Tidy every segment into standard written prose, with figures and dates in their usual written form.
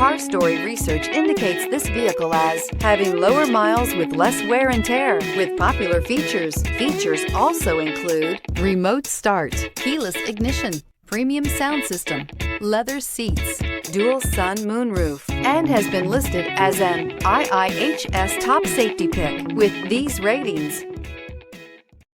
Car Story research indicates this vehicle as having lower miles with less wear and tear with popular features. Features also include remote start, keyless ignition, premium sound system, leather seats, dual sun moonroof, and has been listed as an IIHS top safety pick with these ratings.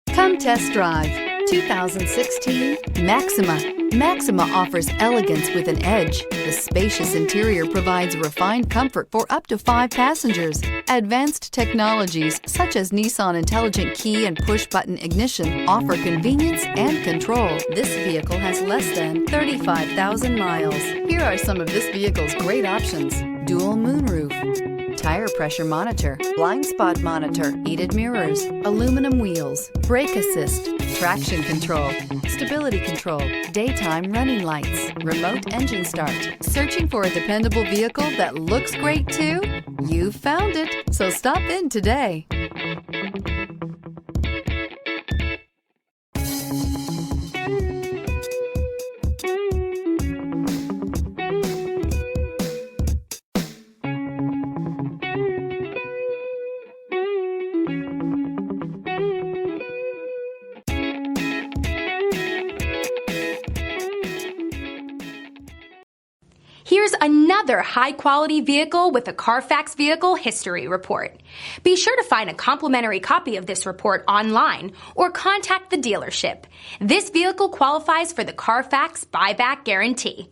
Come test drive 2016 Maxima. Maxima offers elegance with an edge. The spacious interior provides refined comfort for up to 5 passengers. Advanced technologies such as Nissan Intelligent Key and Push-Button Ignition offer convenience and control. This vehicle has less than 35,000 miles. Here are some of this vehicle's great options: dual moonroof, tire pressure monitor, blind spot monitor, heated mirrors, aluminum wheels, brake assist, traction control, stability control, daytime running lights, remote engine start. Searching for a dependable vehicle that looks great too? You found it, so stop in today. Here's another high-quality vehicle with a Carfax Vehicle History Report. Be sure to find a complimentary copy of this report online or contact the dealership. This vehicle qualifies for the Carfax Buyback Guarantee.